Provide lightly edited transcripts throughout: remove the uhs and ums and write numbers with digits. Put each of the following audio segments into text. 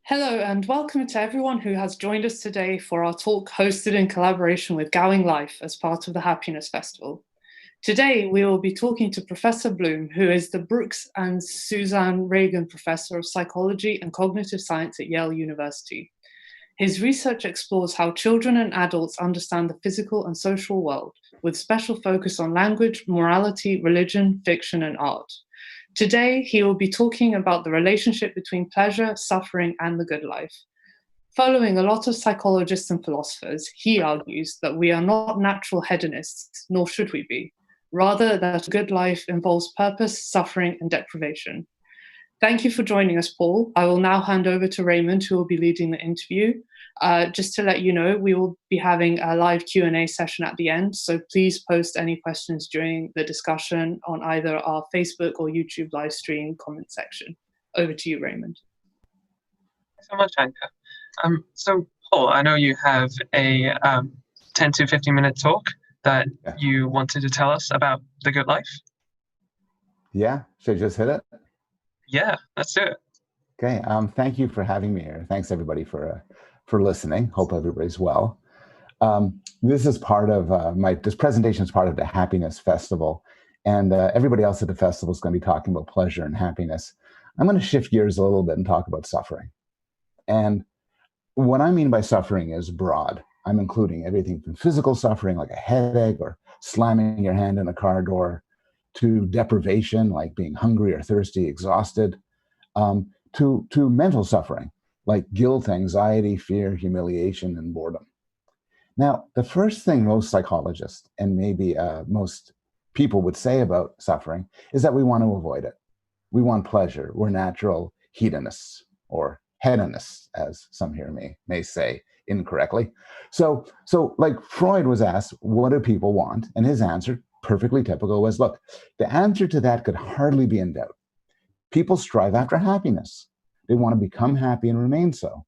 Hello and welcome to everyone who has joined us today for our talk hosted in collaboration with Gowing Life as part of the Happiness Festival. Today we will be talking to Professor Bloom, who is the Brooks and Suzanne Reagan Professor of Psychology and Cognitive Science at Yale University. His research explores how children and adults understand the physical and social world, with special focus on language, morality, religion, fiction, and art. Today, he will be talking about the relationship between pleasure, suffering, and the good life. Following a lot of psychologists and philosophers, he argues that we are not natural hedonists, nor should we be. Rather, that a good life involves purpose, suffering, and deprivation. Thank you for joining us, Paul. I will now hand over to Raymond, who will be leading the interview. Just to let you know, we will be having a live Q&A session at the end, so please post any questions during the discussion on either our Facebook or YouTube live stream comment section. Over to you, Raymond. Thanks so much, Anka. So, Paul, I know you have a 10 to 15-minute talk that you wanted to tell us about the good life. Yeah, should I just hit it? Yeah, let's do it. Okay, thank you for having me here. Thanks everybody for listening. Hope everybody's well. This is part of this presentation is part of the Happiness Festival, and everybody else at the festival is going to be talking about pleasure and happiness. I'm going to shift gears a little bit and talk about suffering. And what I mean by suffering is broad. I'm including everything from physical suffering, like a headache or slamming your hand in a car door, to deprivation, like being hungry or thirsty, exhausted, to mental suffering, like guilt, anxiety, fear, humiliation, and boredom. Now, the first thing most psychologists and maybe most people would say about suffering is that we want to avoid it. We want pleasure. We're natural hedonists, or hedonists, as some here may say incorrectly. So like Freud was asked, what do people want? And his answer, perfectly typical, was, look, the answer to that could hardly be in doubt. People strive after happiness. They want to become happy and remain so.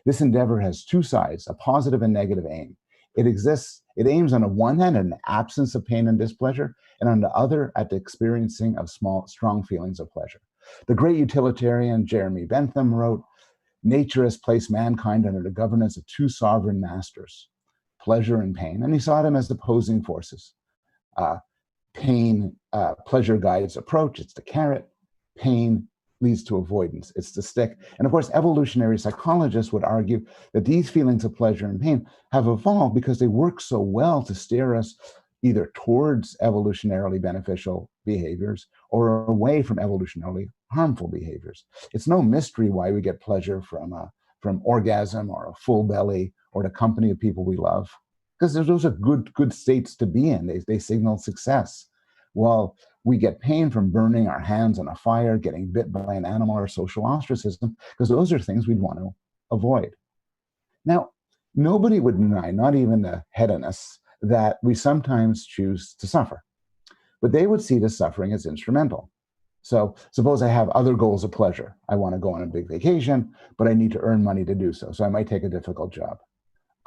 This endeavor has two sides, a positive and negative aim. It aims on the one hand at an absence of pain and displeasure, and on the other at the experiencing of strong feelings of pleasure. The great utilitarian Jeremy Bentham wrote, nature has placed mankind under the governance of two sovereign masters, pleasure and pain, and he saw them as opposing forces. Pleasure guides approach, it's the carrot. Pain leads to avoidance, it's the stick. And of course, evolutionary psychologists would argue that these feelings of pleasure and pain have evolved because they work so well to steer us either towards evolutionarily beneficial behaviors or away from evolutionarily harmful behaviors. It's no mystery why we get pleasure from orgasm or a full belly or the company of people we love, because those are good states to be in. They signal success. While we get pain from burning our hands on a fire, getting bit by an animal, or social ostracism, because those are things we'd want to avoid. Now, nobody would deny, not even the hedonists, that we sometimes choose to suffer. But they would see the suffering as instrumental. So suppose I have other goals of pleasure. I want to go on a big vacation, but I need to earn money to do so. So I might take a difficult job.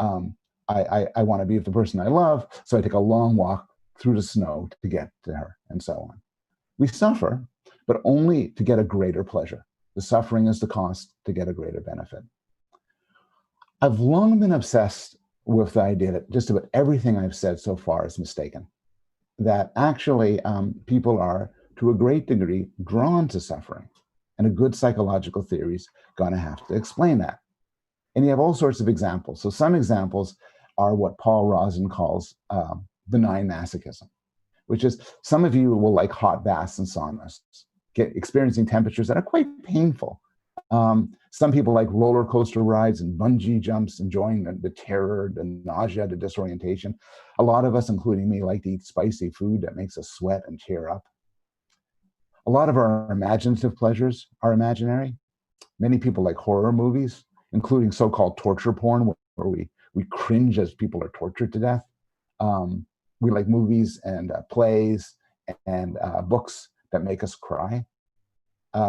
I want to be with the person I love, so I take a long walk through the snow to get to her, and so on. We suffer, but only to get a greater pleasure. The suffering is the cost to get a greater benefit. I've long been obsessed with the idea that just about everything I've said so far is mistaken, that actually people are, to a great degree, drawn to suffering, and a good psychological theory is going to have to explain that. And you have all sorts of examples. So some examples are what Paul Rozin calls benign masochism, which is some of you will like hot baths and saunas, experiencing temperatures that are quite painful. Some people like roller coaster rides and bungee jumps, enjoying the terror, the nausea, the disorientation. A lot of us, including me, like to eat spicy food that makes us sweat and tear up. A lot of our imaginative pleasures are imaginary. Many people like horror movies, including so-called torture porn, where we cringe as people are tortured to death. We like movies and plays and books that make us cry.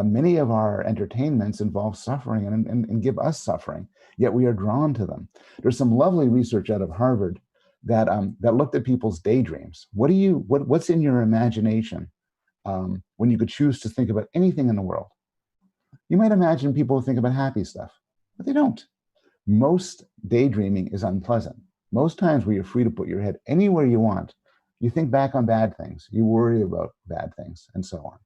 Many of our entertainments involve suffering and give us suffering, yet we are drawn to them. There's some lovely research out of Harvard that looked at people's daydreams. What's in your imagination when you could choose to think about anything in the world? You might imagine people think about happy stuff. but they don't. Most daydreaming is unpleasant. Most times where you're free to put your head anywhere you want, you think back on bad things, you worry about bad things, and so on.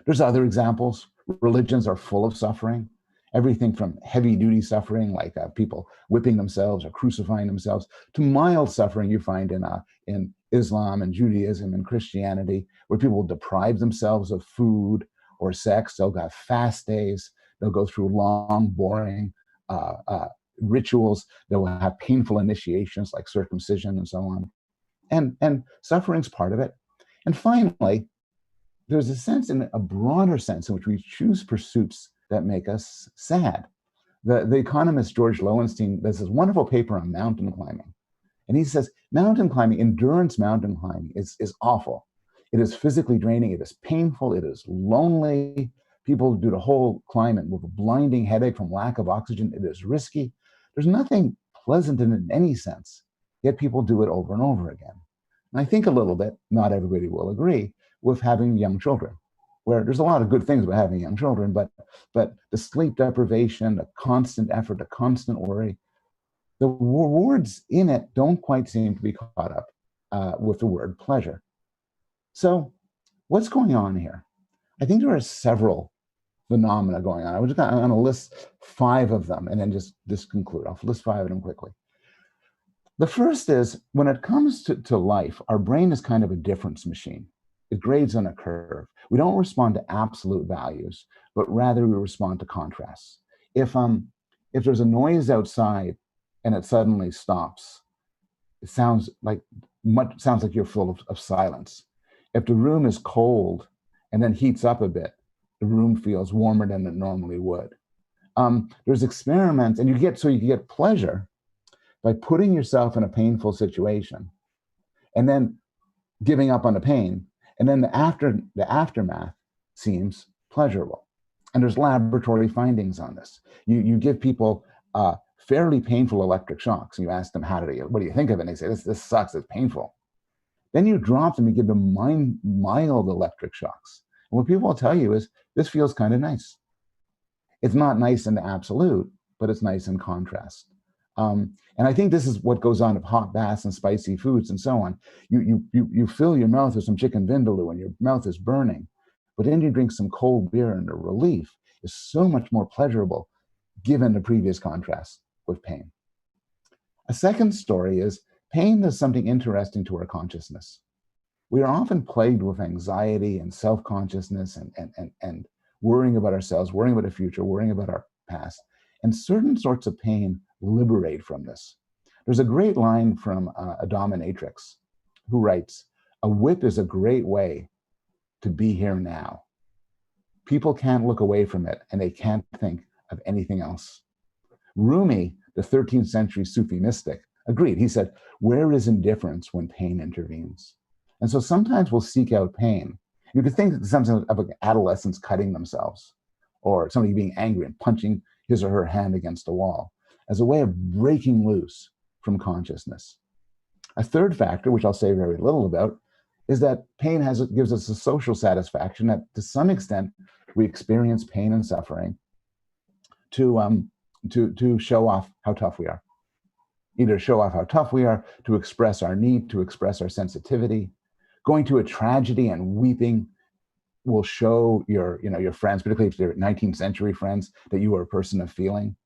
There's other examples. Religions are full of suffering. Everything from heavy-duty suffering, like people whipping themselves or crucifying themselves, to mild suffering you find in Islam and Judaism and Christianity, where people deprive themselves of food or sex. They'll have fast days. They'll go through long, boring rituals. They will have painful initiations like circumcision and so on. And suffering's part of it. And finally, there's a sense, in a broader sense, in which we choose pursuits that make us sad. The economist George Lowenstein does this wonderful paper on mountain climbing. And he says, mountain climbing, endurance mountain climbing is awful. It is physically draining. It is painful. It is lonely. People do the whole climb with a blinding headache from lack of oxygen. It is risky. There's nothing pleasant in it in any sense, yet people do it over and over again. And I think a little bit, not everybody will agree, with having young children, where there's a lot of good things about having young children, but the sleep deprivation, the constant effort, the constant worry, the rewards in it don't quite seem to be caught up with the word pleasure. So what's going on here? I think there are several phenomena going on. I'm going to list 5 of them and then just conclude. I'll list 5 of them quickly. The first is, when it comes to life, our brain is kind of a difference machine. It grades on a curve. We don't respond to absolute values, but rather we respond to contrasts. If there's a noise outside and it suddenly stops, it sounds like you're full of silence. If the room is cold and then heats up a bit, the room feels warmer than it normally would. There's experiments, and you get pleasure by putting yourself in a painful situation and then giving up on the pain. And then the aftermath seems pleasurable. And there's laboratory findings on this. You give people fairly painful electric shocks, and you ask them, what do you think of it? And they say, this sucks, it's painful. Then you drop them, you give them mild electric shocks. And what people will tell you is, this feels kind of nice. It's not nice in the absolute, but it's nice in contrast. And I think this is what goes on with hot baths and spicy foods and so on. You fill your mouth with some chicken vindaloo and your mouth is burning, but then you drink some cold beer and the relief is so much more pleasurable given the previous contrast with pain. A second story is, pain does something interesting to our consciousness. We are often plagued with anxiety and self-consciousness and worrying about ourselves, worrying about the future, worrying about our past. And certain sorts of pain liberate from this. There's a great line from a dominatrix who writes, "A whip is a great way to be here now. People can't look away from it and they can't think of anything else." Rumi, the 13th century Sufi mystic, agreed. He said, "Where is indifference when pain intervenes?" And so sometimes we'll seek out pain. You could think something of adolescents cutting themselves, or somebody being angry and punching his or her hand against a wall, as a way of breaking loose from consciousness. A third factor, which I'll say very little about, is that pain gives us a social satisfaction that, to some extent, we experience pain and suffering to show off how tough we are. Either show off how tough we are, to express our need, to express our sensitivity. Going to a tragedy and weeping will show your friends, particularly if they're 19th century friends, that you are a person of feeling.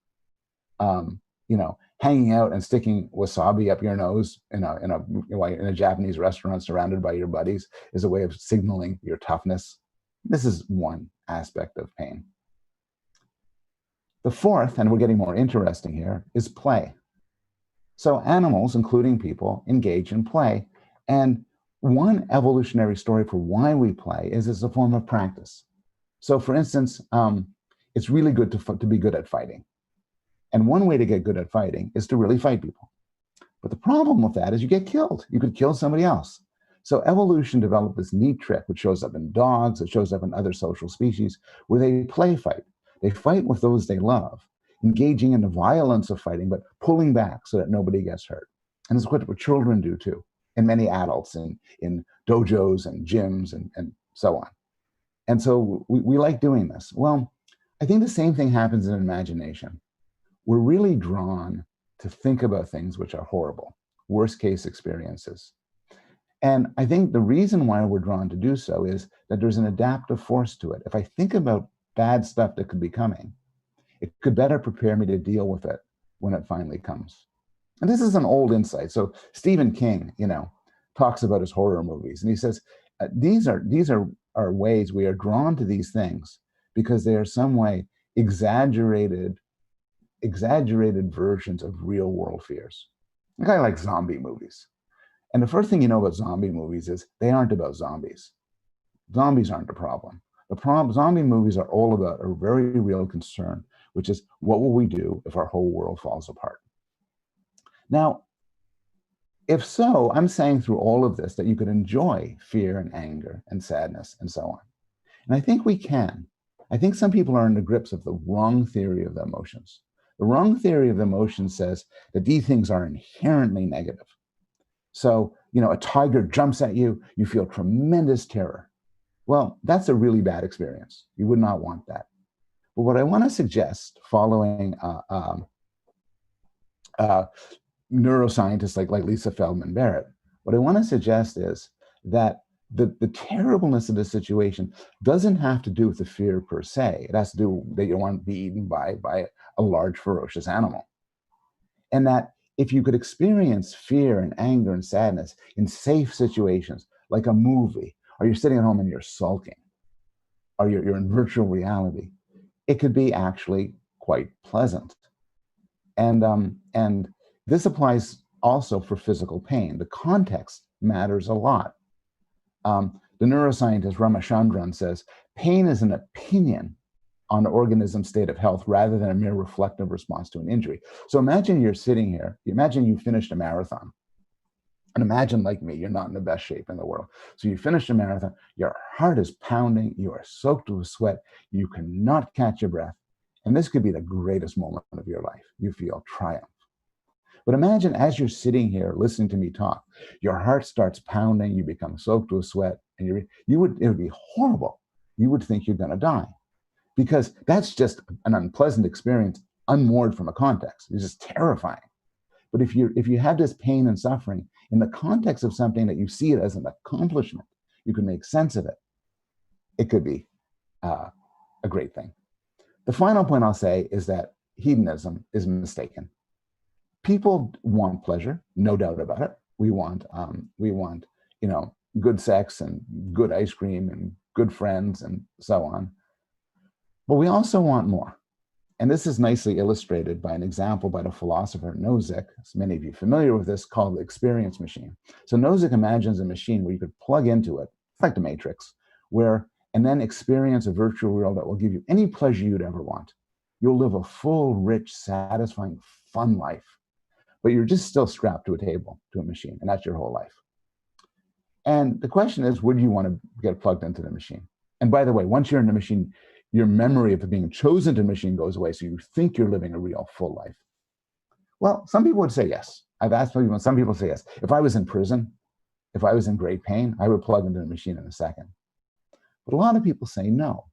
Hanging out and sticking wasabi up your nose in a Japanese restaurant surrounded by your buddies is a way of signaling your toughness. This is one aspect of pain. The fourth, and we're getting more interesting here, is play. So animals, including people, engage in play. And one evolutionary story for why we play is it's a form of practice. So for instance, it's really good to be good at fighting. And one way to get good at fighting is to really fight people. But the problem with that is you get killed. You could kill somebody else. So evolution developed this neat trick, which shows up in dogs, it shows up in other social species, where they play fight. They fight with those they love, engaging in the violence of fighting, but pulling back so that nobody gets hurt. And this is what children do too, and many adults in dojos and gyms and so on. And so we like doing this. Well, I think the same thing happens in imagination. We're really drawn to think about things which are horrible, worst case experiences. And I think the reason why we're drawn to do so is that there's an adaptive force to it. If I think about bad stuff that could be coming, it could better prepare me to deal with it when it finally comes. And this is an old insight. So Stephen King, talks about his horror movies, and he says these are ways we are drawn to these things because they are some way exaggerated versions of real world fears. A guy like zombie movies. And the first thing you know about zombie movies is they aren't about zombies. Zombies aren't the problem. Zombie movies are all about a very real concern, which is what will we do if our whole world falls apart? Now, if so, I'm saying through all of this that you could enjoy fear and anger and sadness and so on. And I think we can. I think some people are in the grips of the wrong theory of the emotions. The wrong theory of the emotions says that these things are inherently negative. So, a tiger jumps at you, you feel tremendous terror. Well, that's a really bad experience. You would not want that. But what I want to suggest, following neuroscientists like Lisa Feldman Barrett, what I want to suggest is that the terribleness of the situation doesn't have to do with the fear per se. It has to do that you want to be eaten by a large ferocious animal. And that if you could experience fear and anger and sadness in safe situations, like a movie, or you're sitting at home and you're sulking, or you're in virtual reality, it could be actually quite pleasant. And this applies also for physical pain. The context matters a lot. The neuroscientist Ramachandran says, pain is an opinion on the organism's state of health rather than a mere reflective response to an injury. So imagine you're sitting here, imagine you finished a marathon. And imagine, like me, you're not in the best shape in the world. So you finished a marathon, your heart is pounding, you are soaked with sweat, you cannot catch your breath. And this could be the greatest moment of your life. You feel triumph. But imagine as you're sitting here listening to me talk, your heart starts pounding, you become soaked with sweat, and it would be horrible. You would think you're going to die, because that's just an unpleasant experience unmoored from a context. It's just terrifying. But if you have this pain and suffering in the context of something that you see it as an accomplishment, you can make sense of it. It could be a great thing. The final point I'll say is that hedonism is mistaken. People want pleasure, no doubt about it. We want good sex and good ice cream and good friends and so on. But we also want more. And this is nicely illustrated by an example by the philosopher Nozick, as many of you familiar with this, called the experience machine. So Nozick imagines a machine where you could plug into it, it's like the Matrix, and then experience a virtual world that will give you any pleasure you'd ever want. You'll live a full, rich, satisfying, fun life. But you're just still strapped to a table, to a machine, and that's your whole life. And the question is, would you want to get plugged into the machine? And by the way, once you're in the machine, your memory of being chosen to the machine goes away, so you think you're living a real full life. Well, some people would say yes. I've asked people, and some people say yes. If I was in prison, if I was in great pain, I would plug into the machine in a second. But a lot of people say no.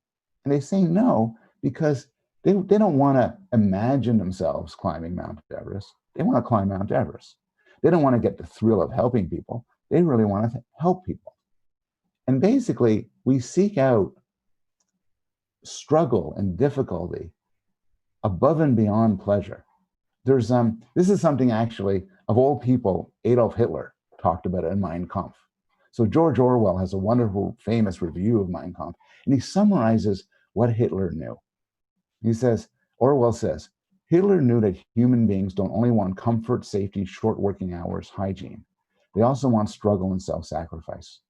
And they say no because they don't want to imagine themselves climbing Mount Everest. They want to climb Mount Everest. They don't want to get the thrill of helping people. They really want to help people. And basically, we seek out struggle and difficulty above and beyond pleasure. This is something actually, of all people, Adolf Hitler talked about it in Mein Kampf. So George Orwell has a wonderful, famous review of Mein Kampf, and he summarizes what Hitler knew. Orwell says, Hitler knew that human beings don't only want comfort, safety, short working hours, hygiene. They also want struggle and self-sacrifice.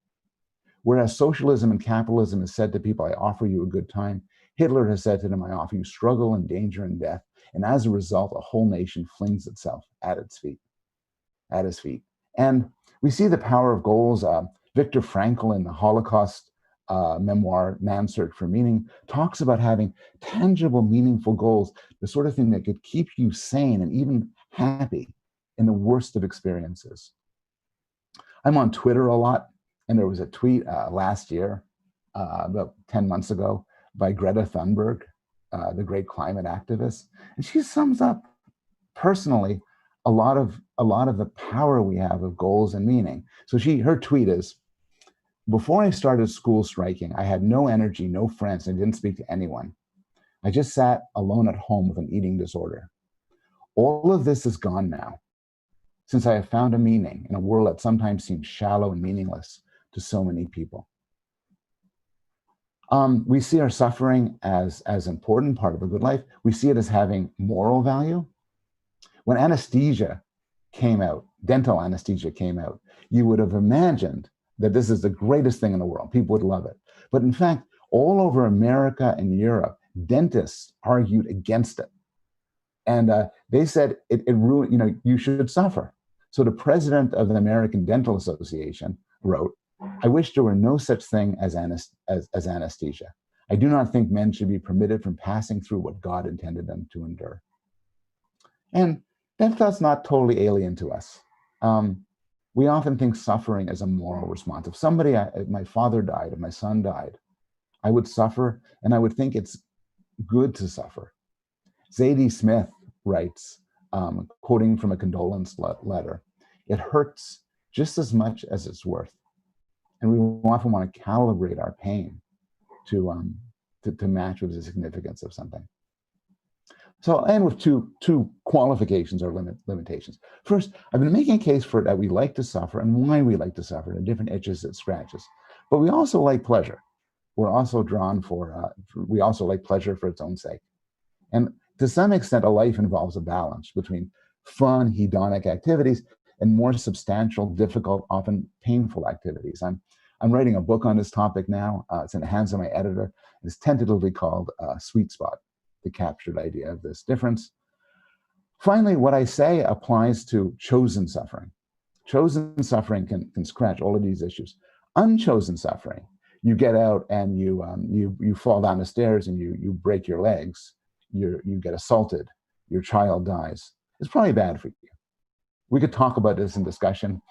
Whereas socialism and capitalism has said to people, I offer you a good time, Hitler has said to them, I offer you struggle and danger and death. And as a result, a whole nation flings itself at his feet. And we see the power of goals. Viktor Frankl in the Holocaust memoir, Man's Search for Meaning, talks about having tangible, meaningful goals, the sort of thing that could keep you sane and even happy in the worst of experiences. I'm on Twitter a lot, and there was a tweet last year, about 10 months ago, by Greta Thunberg, the great climate activist, and she sums up personally a lot of the power we have of goals and meaning. So her tweet is, "Before I started school striking, I had no energy, no friends, and didn't speak to anyone. I just sat alone at home with an eating disorder. All of this is gone now, since I have found a meaning in a world that sometimes seems shallow and meaningless to so many people." We see our suffering as important part of a good life. We see it as having moral value. When anesthesia came out, dental anesthesia came out, you would have imagined that this is the greatest thing in the world. People would love it. But in fact, all over America and Europe, dentists argued against it. And they said it ruined, you should suffer. So the president of the American Dental Association wrote, "I wish there were no such thing as anesthesia. I do not think men should be permitted from passing through what God intended them to endure." And that's not totally alien to us. We often think suffering is a moral response. If my father died, if my son died, I would suffer, and I would think it's good to suffer. Zadie Smith writes, quoting from a condolence letter, "It hurts just as much as it's worth." And we often want to calibrate our pain to match with the significance of something. So I'll end with two qualifications or limitations. First, I've been making a case for that we like to suffer and why we like to suffer, the different itches it scratches. But we also like pleasure. We're also we also like pleasure for its own sake. And to some extent, a life involves a balance between fun, hedonic activities and more substantial, difficult, often painful activities. I'm writing a book on this topic now. It's in the hands of my editor. It's tentatively called Sweet Spot, the captured idea of this difference. Finally, what I say applies to chosen suffering. Chosen suffering can scratch all of these issues. Unchosen suffering, you get out and you fall down the stairs and you break your legs, you get assaulted, your child dies. It's probably bad for you. We could talk about this in discussion,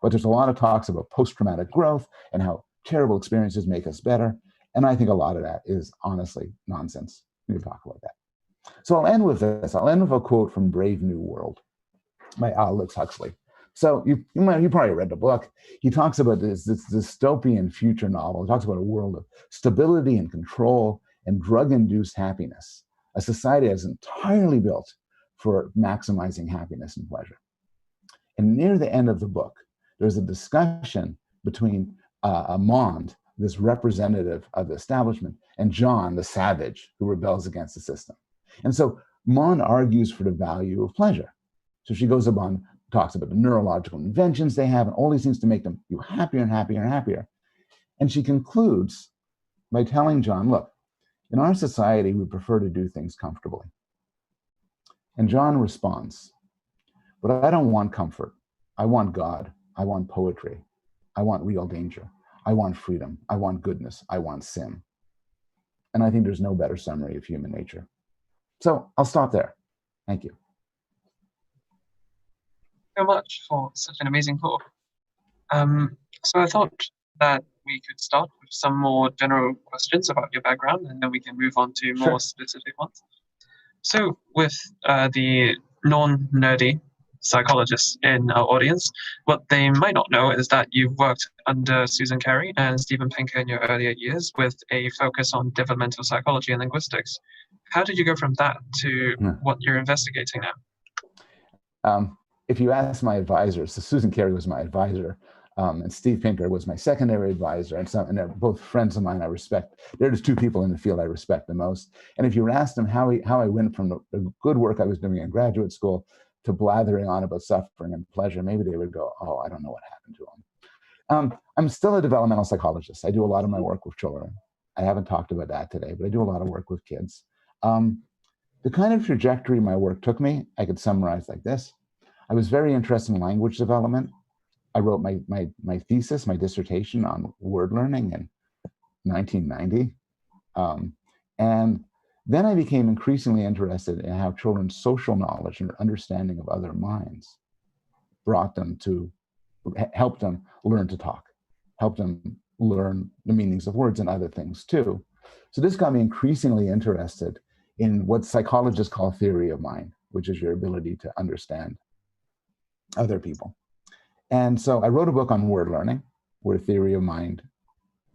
but there's a lot of talks about post-traumatic growth and how terrible experiences make us better. And I think a lot of that is honestly nonsense. We can talk about that. So I'll end with this. I'll end with a quote from Brave New World by Aldous Huxley. So you probably read the book. He talks about this dystopian future novel. He talks about a world of stability and control and drug-induced happiness, a society that's entirely built for maximizing happiness and pleasure. And near the end of the book, there's a discussion between Mond, this representative of the establishment, and John, the savage, who rebels against the system. And so Mond argues for the value of pleasure. So she goes upon, talks about the neurological inventions they have and all these things to make them you happier and happier and happier. And she concludes by telling John, look, in our society, we prefer to do things comfortably. And John responds, but I don't want comfort. I want God. I want poetry. I want real danger. I want freedom. I want goodness. I want sin. And I think there's no better summary of human nature. So I'll stop there. Thank you. So much for such an amazing talk. So I thought that we could start with some more general questions about your background, and then we can move on to more specific ones. So with the non-nerdy psychologists in our audience, what they might not know is that you've worked under Susan Carey and Steven Pinker in your earlier years with a focus on developmental psychology and linguistics. How did you go from that to what you're investigating now? If you ask my advisors, so Susan Carey was my advisor, and Steve Pinker was my secondary advisor, and they're both friends of mine I respect. They're just two people in the field I respect the most. And if you asked them how I went from the good work I was doing in graduate school to blathering on about suffering and pleasure, maybe they would go, oh, I don't know what happened to them. I'm still a developmental psychologist. I do a lot of my work with children. I haven't talked about that today, but I do a lot of work with kids. The kind of trajectory my work took me, I could summarize like this. I was very interested in language development. I wrote my thesis, my dissertation on word learning in 1990. And then I became increasingly interested in how children's social knowledge and understanding of other minds brought them to, help them learn to talk, help them learn the meanings of words and other things too. So this got me increasingly interested in what psychologists call theory of mind, which is your ability to understand other people. And so I wrote a book on word learning, where theory of mind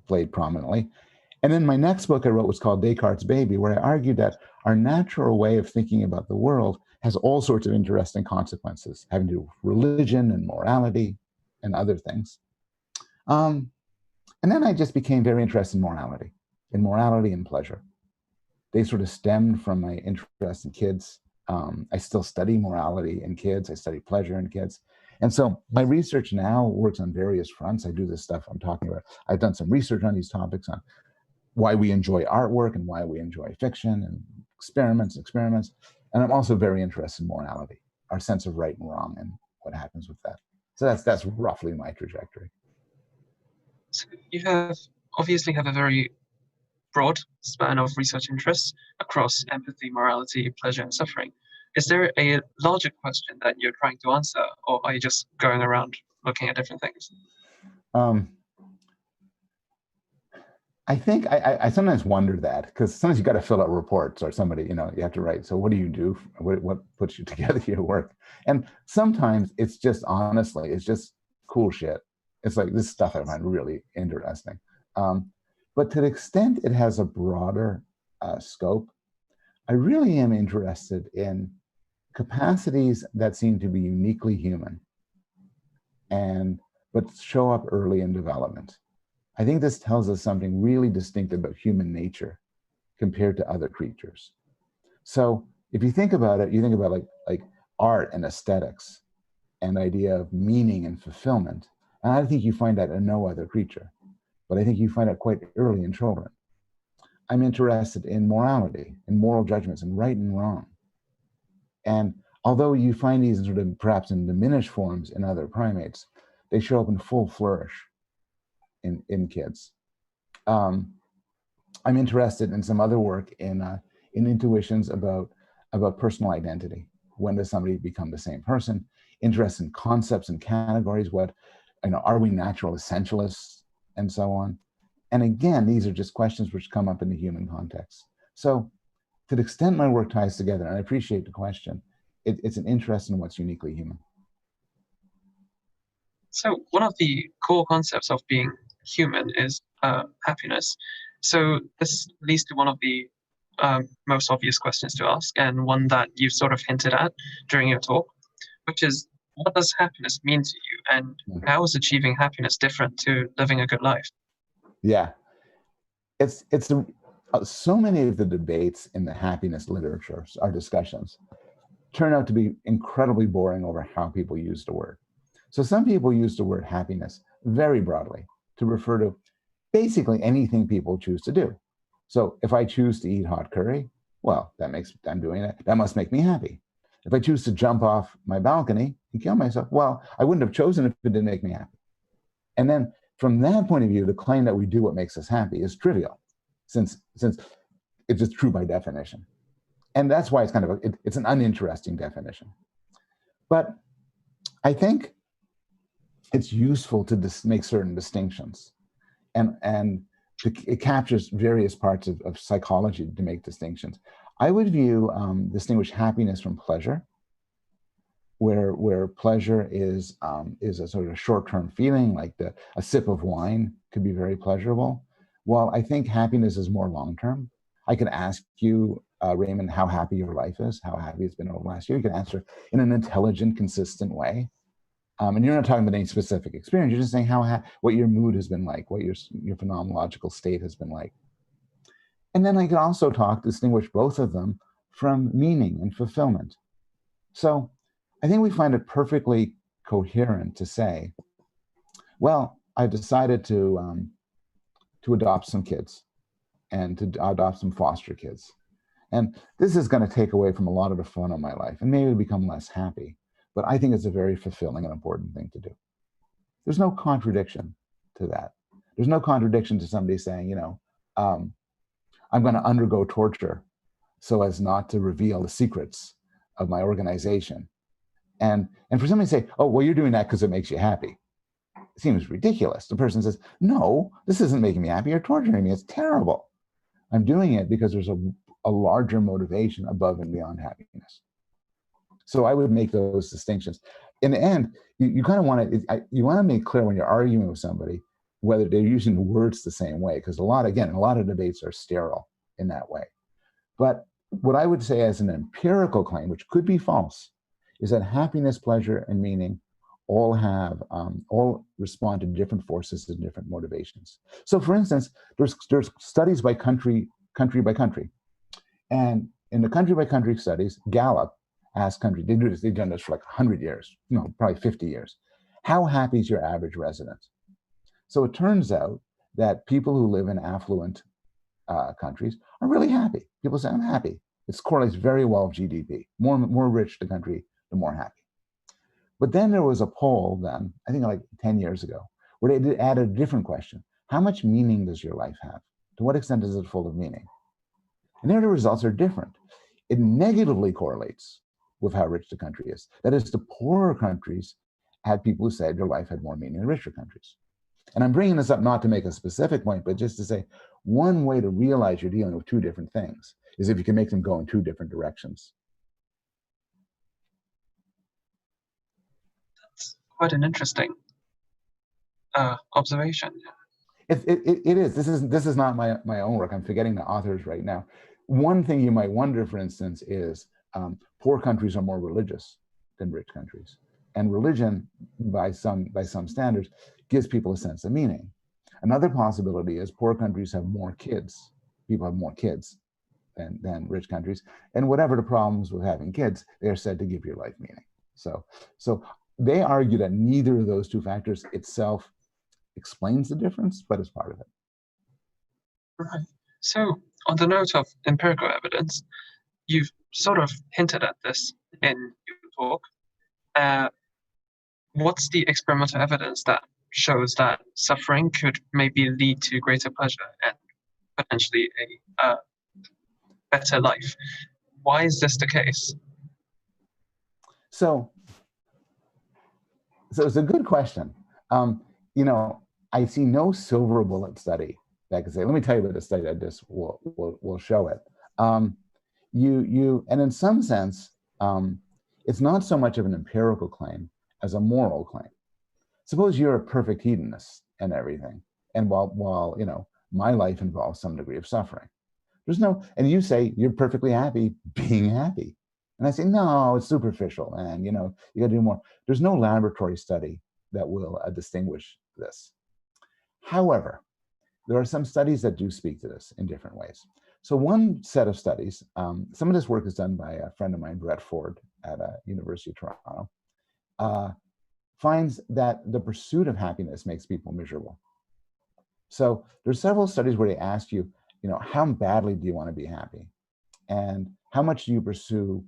played prominently. And then my next book I wrote was called Descartes' Baby, where I argued that our natural way of thinking about the world has all sorts of interesting consequences, having to do with religion and morality and other things. And then I just became very interested in morality and pleasure. They sort of stemmed from my interest in kids. I still study morality in kids. I study pleasure in kids. And so my research now works on various fronts. I do this stuff I'm talking about. I've done some research on these topics, on why we enjoy artwork and why we enjoy fiction and experiments. And I'm also very interested in morality, our sense of right and wrong and what happens with that. So that's roughly my trajectory. So you obviously have a very broad span of research interests across empathy, morality, pleasure, and suffering. Is there a larger question that you're trying to answer, or are you just going around looking at different things? I think I sometimes wonder that, because sometimes you got to fill out reports, or somebody, you have to write. So what do you do? What puts you together your work? And sometimes it's just, honestly, it's just cool shit. It's like this stuff I find really interesting. But to the extent it has a broader scope, I really am interested in capacities that seem to be uniquely human, but show up early in development. I think this tells us something really distinct about human nature compared to other creatures. So if you think about it, you think about like art and aesthetics and the idea of meaning and fulfillment. And I think you find that in no other creature, but I think you find it quite early in children. I'm interested in morality and moral judgments and right and wrong. And although you find these sort of perhaps in diminished forms in other primates, they show up in full flourish in kids. I'm interested in some other work in intuitions about personal identity. When does somebody become the same person? Interested in concepts and categories. Are we natural essentialists, and so on? And again, these are just questions which come up in the human context. So to the extent my work ties together, and I appreciate the question, it's an interest in what's uniquely human. So one of the core concepts of being human is happiness. So this leads to one of the most obvious questions to ask, and one that you've sort of hinted at during your talk, which is, what does happiness mean to you, and how is achieving happiness different to living a good life? Yeah, so many of the debates in the happiness literature, our discussions, turn out to be incredibly boring over how people use the word. So some people use the word happiness very broadly to refer to basically anything people choose to do. So if I choose to eat hot curry, well, I'm doing it. That must make me happy. If I choose to jump off my balcony and kill myself, well, I wouldn't have chosen if it didn't make me happy. And then from that point of view, the claim that we do what makes us happy is trivial, since it's just true by definition. And that's why it's kind of it's an uninteresting definition. But I think it's useful to make certain distinctions, and it captures various parts of psychology to make distinctions. I would distinguish happiness from pleasure, where pleasure is a sort of short-term feeling, like a sip of wine could be very pleasurable. While I think happiness is more long-term. I could ask you, Raymond, how happy your life is, how happy it's been over the last year. You can answer in an intelligent, consistent way. And you're not talking about any specific experience. You're just saying what your mood has been like, what your phenomenological state has been like. And then I could also distinguish both of them from meaning and fulfillment. So I think we find it perfectly coherent to say, well, I've decided to adopt some kids and to adopt some foster kids. And this is going to take away from a lot of the fun of my life and maybe become less happy. But I think it's a very fulfilling and important thing to do. There's no contradiction to that. There's no contradiction to somebody saying, I'm going to undergo torture so as not to reveal the secrets of my organization. And for somebody to say, oh, well, you're doing that because it makes you happy. It seems ridiculous. The person says, no, this isn't making me happy. You're torturing me. It's terrible. I'm doing it because there's a larger motivation above and beyond happiness. So I would make those distinctions. In the end, you kind of want to make clear when you're arguing with somebody whether they're using the words the same way, because a lot of debates are sterile in that way. But what I would say as an empirical claim, which could be false, is that happiness, pleasure, and meaning all respond to different forces and different motivations. So, for instance, there's studies by country by country, and in the country by country studies, Gallup asked country. They've done this for like 100 years, no, probably 50 years. How happy is your average resident? So it turns out that people who live in affluent countries are really happy. People say, I'm happy. It correlates very well with GDP. More rich the country, the more happy. But then there was a poll then, I think like 10 years ago, where they added a different question. How much meaning does your life have? To what extent is it full of meaning? And there the results are different. It negatively correlates with how rich the country is. That is, the poorer countries had people who said their life had more meaning than richer countries. And I'm bringing this up not to make a specific point, but just to say one way to realize you're dealing with two different things is if you can make them go in two different directions. That's quite an interesting observation. It is. This is not my own work. I'm forgetting the authors right now. One thing you might wonder, for instance, is poor countries are more religious than rich countries. And religion, by some standards, gives people a sense of meaning. Another possibility is poor countries have more kids. People have more kids than rich countries. And whatever the problems with having kids, they're said to give your life meaning. So they argue that neither of those two factors itself explains the difference, but is part of it. Right. So on the note of empirical evidence, you've sort of hinted at this in your talk. What's the experimental evidence that shows that suffering could maybe lead to greater pleasure and potentially a better life? Why is this the case? So it's a good question. I see no silver bullet study that can say, let me tell you about the study that this will show it. And in some sense, it's not so much of an empirical claim as a moral claim. Suppose you're a perfect hedonist and everything, and while my life involves some degree of suffering. And you say you're perfectly happy being happy. And I say, no, it's superficial, and you gotta do more. There's no laboratory study that will distinguish this. However, there are some studies that do speak to this in different ways. So one set of studies, some of this work is done by a friend of mine, Brett Ford, at University of Toronto, finds that the pursuit of happiness makes people miserable. So there's several studies where they ask you, how badly do you want to be happy? And how much do you pursue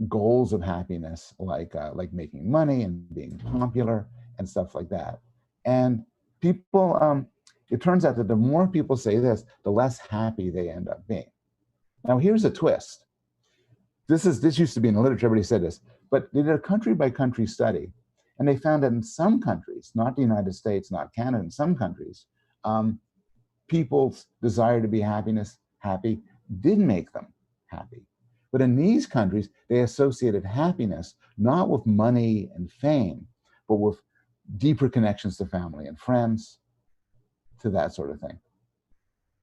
goals of happiness, like making money and being popular and stuff like that? And people, it turns out that the more people say this, the less happy they end up being. Now, here's a twist. This used to be in the literature, everybody said this, but they did a country by country study, and they found that in some countries, not the United States, not Canada, in some countries, people's desire to be happy did make them happy. But in these countries, they associated happiness not with money and fame, but with deeper connections to family and friends, to that sort of thing.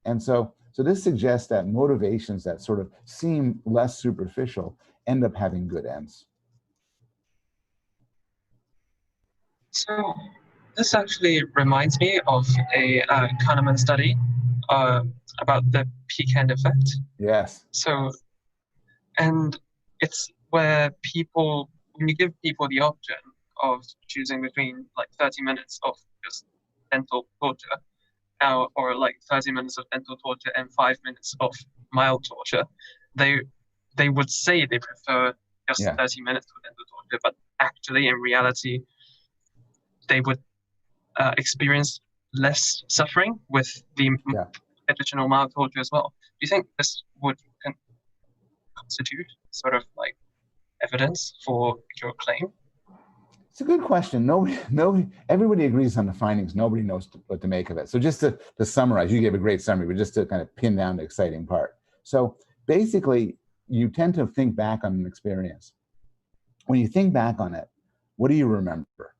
And so this suggests that motivations that sort of seem less superficial end up having good ends. So this actually reminds me of a Kahneman study about the peak-end effect. Yes. So, and it's where when you give people the option of choosing between like 30 minutes of just dental torture, or like 30 minutes of dental torture and 5 minutes of mild torture, they would say they prefer just 30 minutes of dental torture, but actually in reality, they would experience less suffering with the additional mild torture as well. Do you think this would constitute sort of like evidence for your claim? It's a good question. Everybody agrees on the findings. Nobody knows what to make of it. So just to summarize, you gave a great summary, but just to kind of pin down the exciting part. So basically, you tend to think back on an experience. When you think back on it, what do you remember?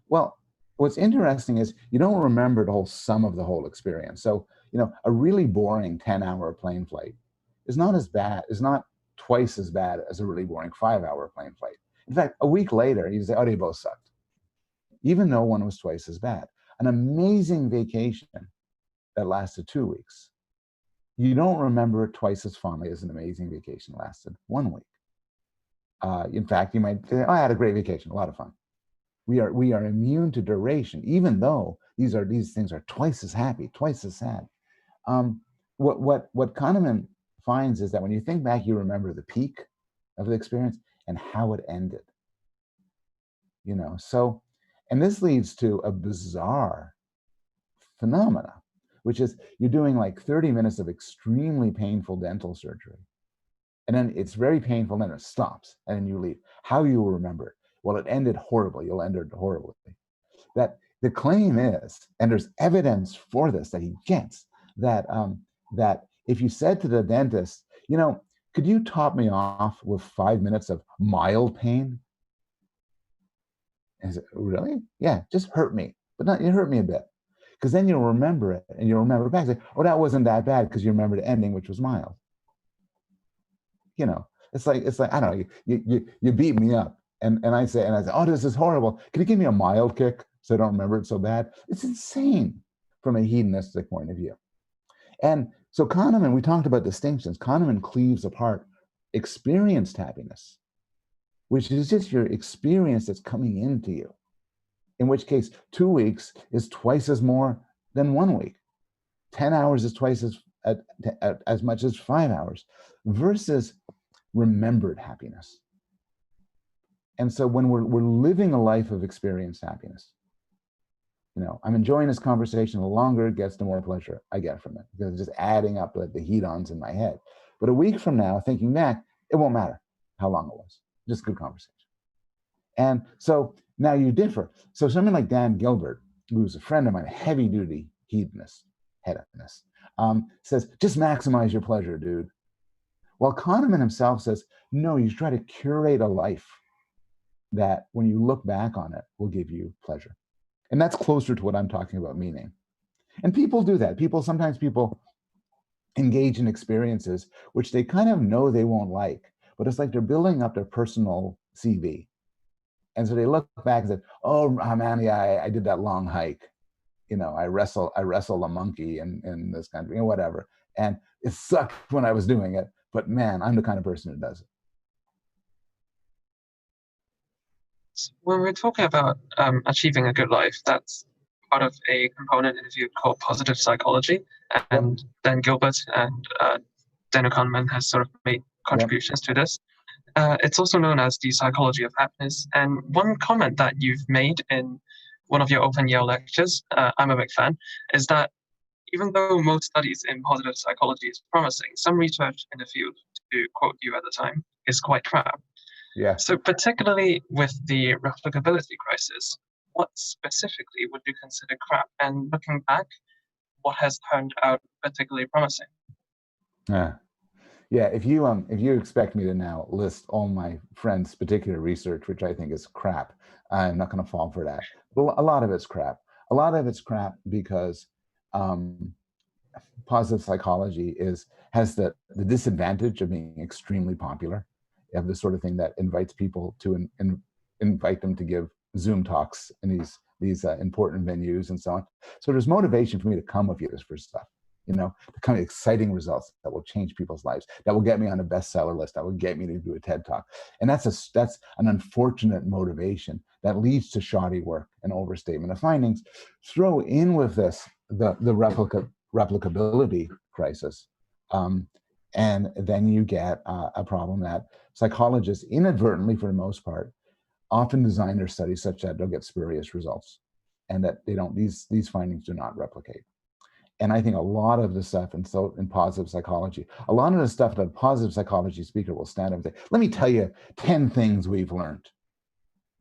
Well, what's interesting is you don't remember the whole sum of the whole experience. So, a really boring 10-hour plane flight is not as bad, is not twice as bad as a really boring 5-hour plane flight. In fact, a week later, you say, oh, they both sucked, even though one was twice as bad. An amazing vacation that lasted 2 weeks, you don't remember it twice as fondly as an amazing vacation lasted 1 week. In fact, you might say, oh, I had a great vacation, a lot of fun. We are immune to duration, even though these things are twice as happy, twice as sad. What Kahneman finds is that when you think back, you remember the peak of the experience and how it ended. So, and this leads to a bizarre phenomena, which is you're doing like 30 minutes of extremely painful dental surgery. And then it's very painful, and then it stops, and then you leave. How you will remember it? Well, it ended horribly. You'll end it horribly. That the claim is, and there's evidence for this that he gets, that that if you said to the dentist, could you top me off with 5 minutes of mild pain? And he said, really? Yeah, just hurt me, but not, you hurt me a bit, because then you'll remember it, and you'll remember back. Say, oh, that wasn't that bad, because you remember the ending, which was mild. It's like I don't know. You beat me up, and I say, oh, this is horrible. Can you give me a mild kick so I don't remember it so bad? It's insane from a hedonistic point of view. And so Kahneman, we talked about distinctions. Kahneman cleaves apart experienced happiness, which is just your experience that's coming into you. In which case, 2 weeks is twice as more than 1 week. 10 hours is twice as much as 5 hours, versus remembered happiness. And so when we're living a life of experienced happiness, I'm enjoying this conversation. The longer it gets, the more pleasure I get from it, because it's just adding up the hedons in my head. But a week from now, thinking back, it won't matter how long it was. Just good conversation. And so now you differ. So someone like Dan Gilbert, who's a friend of mine, a heavy-duty hedonist, says, just maximize your pleasure, dude. While Kahneman himself says, no, you try to curate a life that when you look back on it will give you pleasure. And that's closer to what I'm talking about, meaning. And people do that. Sometimes people engage in experiences which they kind of know they won't like, but it's like they're building up their personal CV. And so they look back and say, oh man, yeah, I did that long hike. I wrestled a monkey in this country, whatever. And it sucked when I was doing it, but man, I'm the kind of person who does it. When we're talking about achieving a good life, that's part of a component in a field called positive psychology. And Dan Gilbert and Daniel Kahneman has sort of made contributions to this. It's also known as the psychology of happiness. And one comment that you've made in one of your open Yale lectures, I'm a big fan, is that even though most studies in positive psychology is promising, some research in the field, to quote you at the time, is quite crap. Yeah. So particularly with the replicability crisis, what specifically would you consider crap? And looking back, what has turned out particularly promising? Yeah, if you expect me to now list all my friends' particular research, which I think is crap, I'm not going to fall for that. But a lot of it's crap. A lot of it's crap because positive psychology has the disadvantage of being extremely popular. You have the sort of thing that invites people to invite them to give Zoom talks in these important venues and so on. So there's motivation for me to come with you for stuff. The kind of exciting results that will change people's lives, that will get me on a bestseller list, that will get me to do a TED Talk. And that's an unfortunate motivation that leads to shoddy work and overstatement of findings. Throw in with this the replicability crisis. And then you get a problem that psychologists inadvertently, for the most part, often design their studies such that they'll get spurious results, and that these findings do not replicate. And I think a lot of the stuff in positive psychology, a lot of the stuff that a positive psychology speaker will stand up and say, let me tell you 10 things we've learned.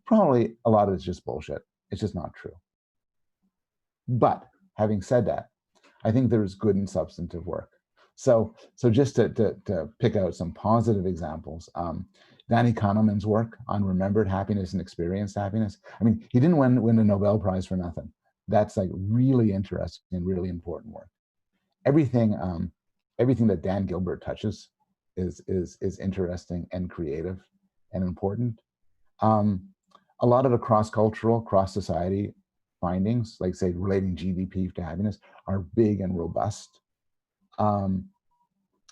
Probably a lot of it's just bullshit. It's just not true. But having said that, I think there's good and substantive work. So just to pick out some positive examples, Danny Kahneman's work on remembered happiness and experienced happiness. I mean, he didn't win a Nobel Prize for nothing. That's like really interesting and really important work. Everything that Dan Gilbert touches is interesting and creative and important. A lot of the cross-cultural, cross-society findings, like say relating GDP to happiness, are big and robust.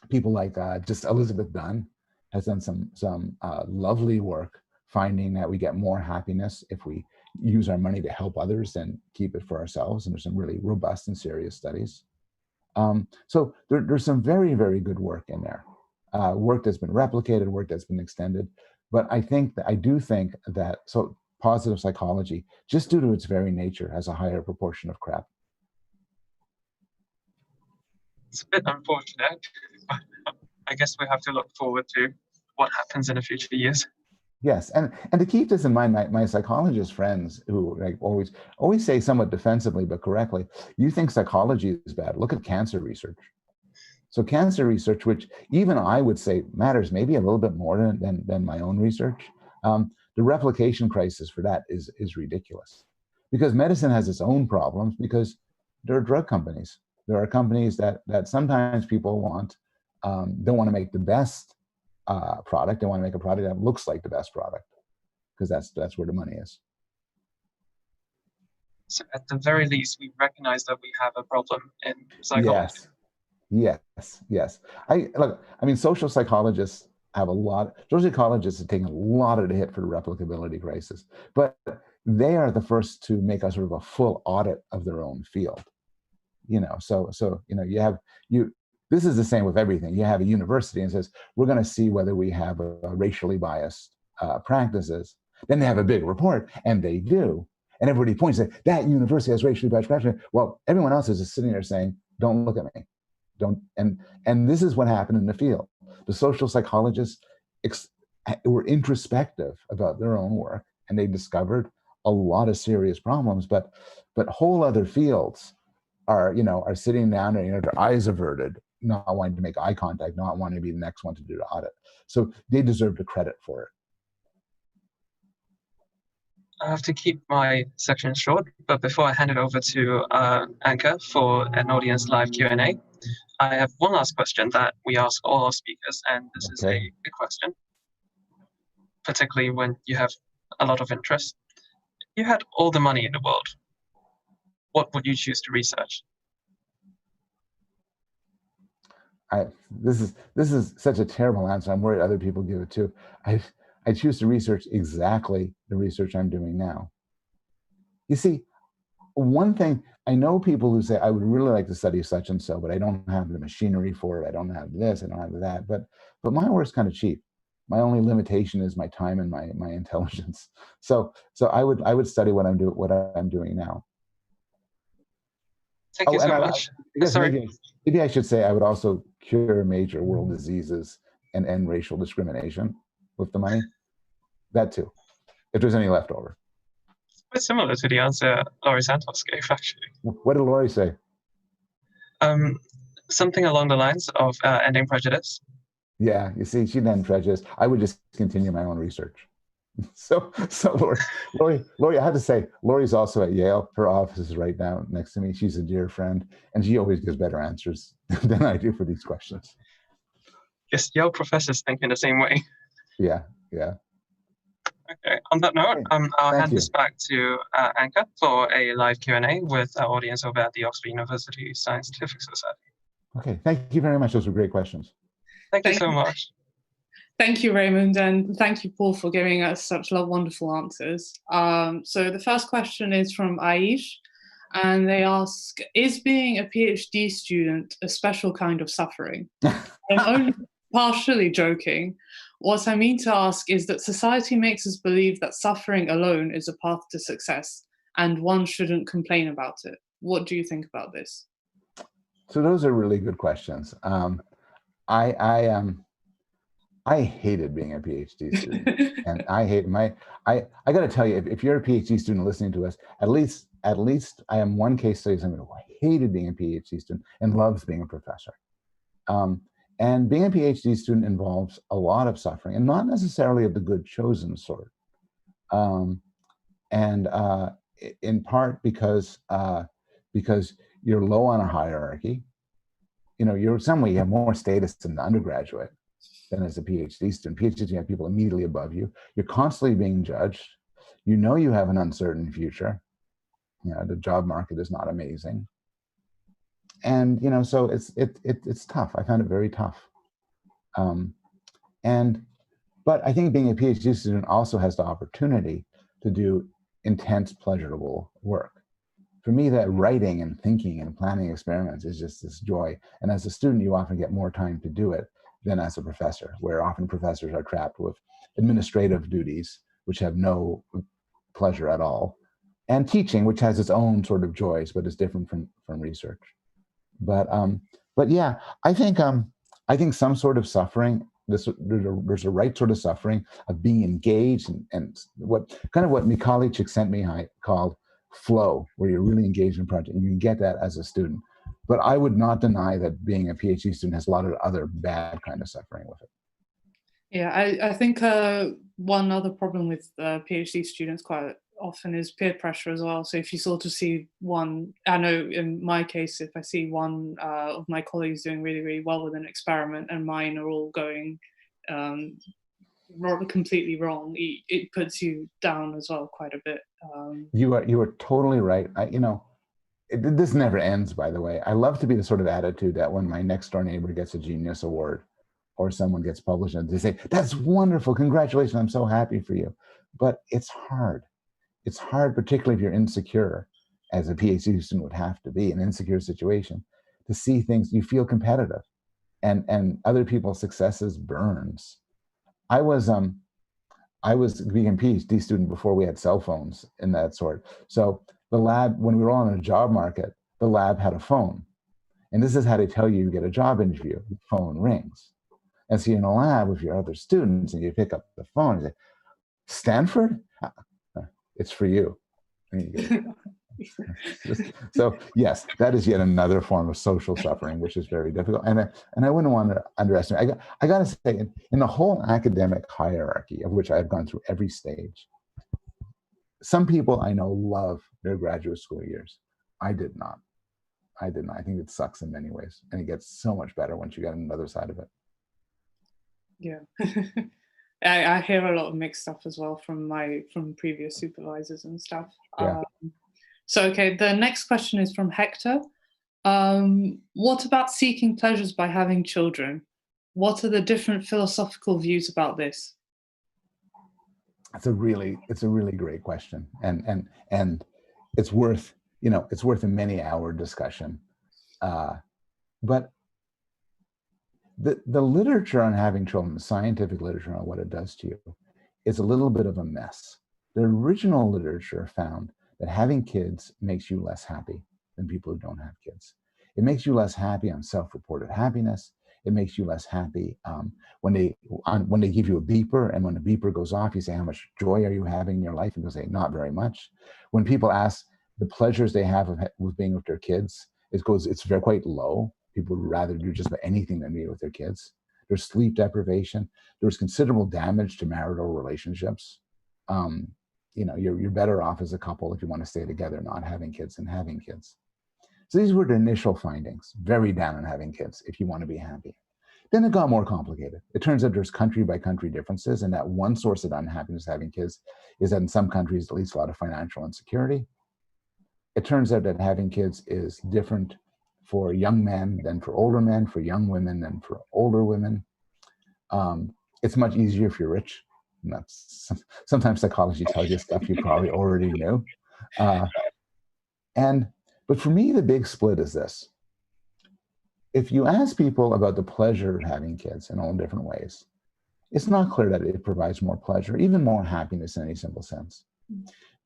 People like just Elizabeth Dunn has done some lovely work finding that we get more happiness if we use our money to help others than keep it for ourselves. And there's some really robust and serious studies. So there's some very, very good work in there. Work that's been replicated, work that's been extended. But I do think that so positive psychology, just due to its very nature, has a higher proportion of crap. It's a bit unfortunate. I guess we have to look forward to what happens in the future years. Yes, and to keep this in mind, my psychologist friends who like always say somewhat defensively but correctly, you think psychology is bad. Look at cancer research. So cancer research, which even I would say matters maybe a little bit more than my own research, the replication crisis for that is ridiculous. Because medicine has its own problems because there are drug companies. There are companies that sometimes people don't want to make the best product. They want to make a product that looks like the best product because that's where the money is. So at the very least, we recognize that we have a problem in psychology. Yes. I mean, social psychologists have social psychologists have taken a lot of the hit for the replicability crisis, but they are the first to make a sort of a full audit of their own field. So this is the same with everything. You have a university and says, we're going to see whether we have a racially biased practices. Then they have a big report, and they do. And everybody points at that university has racially biased practices. Well, everyone else is just sitting there saying, don't look at me. And this is what happened in the field. The social psychologists were introspective about their own work, and they discovered a lot of serious problems, but whole other fields are sitting down and their eyes averted, not wanting to make eye contact, not wanting to be the next one to do the audit. So they deserve the credit for it. I have to keep my section short, but before I hand it over to Anchor for an audience live Q&A, I have one last question that we ask all our speakers, and this is a big question, particularly when you have a lot of interest. If you had all the money in the world, what would you choose to research? This is such a terrible answer. I'm worried other people give it too. I choose to research exactly the research I'm doing now. You see, one thing, I know people who say, I would really like to study such and so, but I don't have the machinery for it. I don't have this, I don't have that. But my work's kind of cheap. My only limitation is my time and my intelligence. So I would study what I'm doing now. Thank you so much. Maybe I should say I would also cure major world diseases and end racial discrimination with the money. That too, if there's any left over. Quite similar to the answer Laurie Santos gave, actually. What did Laurie say? Something along the lines of ending prejudice. Yeah, you see, she didn't end prejudice. I would just continue my own research. So Laurie, I have to say, Laurie's also at Yale. Her office is right down next to me. She's a dear friend, and she always gives better answers than I do for these questions. Yes, Yale professors think in the same way. Yeah. Okay. On that note, I'll hand this back to Anchor for a live Q&A with our audience over at the Oxford University Scientific Society. Okay. Thank you very much. Those were great questions. Thank you so much. Thank you, Raymond, and thank you, Paul, for giving us such wonderful answers. So the first question is from Aish, and they ask, is being a PhD student a special kind of suffering? I'm only partially joking. What I mean to ask is that society makes us believe that suffering alone is a path to success, and one shouldn't complain about it. What do you think about this? So those are really good questions. I hated being a PhD student, and I got to tell you, if you're a PhD student listening to us, at least I am one case study of someone who hated being a PhD student and loves being a professor. And being a PhD student involves a lot of suffering, and not necessarily of the good chosen sort. In part because you're low on a hierarchy. You're some way you have more status as an undergraduate than as a PhD student. PhD student, you have people immediately above you. You're constantly being judged. You have an uncertain future. The job market is not amazing. And so it's tough. I found it very tough. But I think being a PhD student also has the opportunity to do intense, pleasurable work. For me, that writing and thinking and planning experiments is just this joy. And as a student, you often get more time to do it than as a professor, where often professors are trapped with administrative duties, which have no pleasure at all, and teaching, which has its own sort of joys, but is different from research. But yeah, I think some sort of suffering. There's a right sort of suffering of being engaged and what Mihaly Csikszentmihalyi called flow, where you're really engaged in a project, and you can get that as a student. But I would not deny that being a PhD student has a lot of other bad kind of suffering with it. Yeah, I think one other problem with PhD students quite often is peer pressure as well. So if you sort of see one, I know in my case, if I see one of my colleagues doing really, really well with an experiment and mine are all going completely wrong, it puts you down as well quite a bit. You are totally right. This never ends, by the way. I love to be the sort of attitude that when my next door neighbor gets a Genius Award or someone gets published and they say, "That's wonderful, congratulations, I'm so happy for you." But it's hard. It's hard, particularly if you're insecure, as a PhD student would have to be, an insecure situation, to see things, you feel competitive, and other people's successes burns. I was being a PhD student before we had cell phones and that sort. So the lab, when we were all in a job market, the lab had a phone. And this is how they tell you get a job interview. The phone rings. And so you're in a lab with your other students and you pick up the phone and say, "Stanford? It's for you." So yes, that is yet another form of social suffering, which is very difficult. And I wouldn't want to underestimate. I got to say, in the whole academic hierarchy, of which I've gone through every stage, some people I know love their graduate school years. I did not. I think it sucks in many ways, and it gets so much better once you get on the other side of it. Yeah. I hear a lot of mixed stuff as well from previous supervisors and stuff. Yeah. So, okay, the next question is from Hector. What about seeking pleasures by having children? What are the different philosophical views about this? It's a really great question, and it's worth a many-hour discussion. But the literature on having children, the scientific literature on what it does to you, is a little bit of a mess. The original literature found that having kids makes you less happy than people who don't have kids. It makes you less happy on self-reported happiness. It makes you less happy when they give you a beeper, and when the beeper goes off, you say, "How much joy are you having in your life?" And they'll say, "Not very much." When people ask the pleasures they have with being with their kids, it's very quite low. People would rather do just about anything than be with their kids. There's sleep deprivation. There's considerable damage to marital relationships. You're better off as a couple if you want to stay together, not having kids than having kids. So these were the initial findings, very down on having kids if you want to be happy. Then it got more complicated. It turns out there's country by country differences, and that one source of unhappiness having kids is that in some countries it leads to a lot of financial insecurity. It turns out that having kids is different for young men than for older men, for young women than for older women. It's much easier if you're rich. And sometimes psychology tells you stuff you probably already knew. But for me, the big split is this. If you ask people about the pleasure of having kids in all different ways, it's not clear that it provides more pleasure, even more happiness in any simple sense.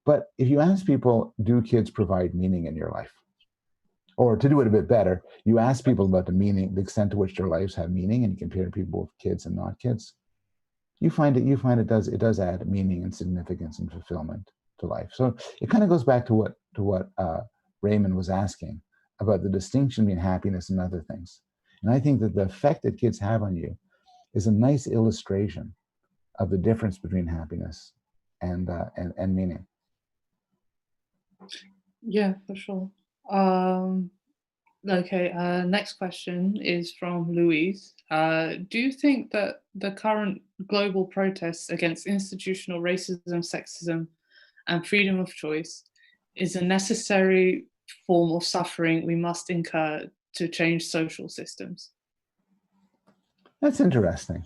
But if you ask people, do kids provide meaning in your life? Or to do it a bit better, you ask people about the meaning, the extent to which their lives have meaning, and you compare people with kids and not kids. You find it does add meaning and significance and fulfillment to life. So it kind of goes back to what Raymond was asking about the distinction between happiness and other things. And I think that the effect that kids have on you is a nice illustration of the difference between happiness and meaning. Yeah, for sure. Okay, next question is from Louise. Do you think that the current global protests against institutional racism, sexism, and freedom of choice is a necessary form of suffering we must incur to change social systems? That's interesting.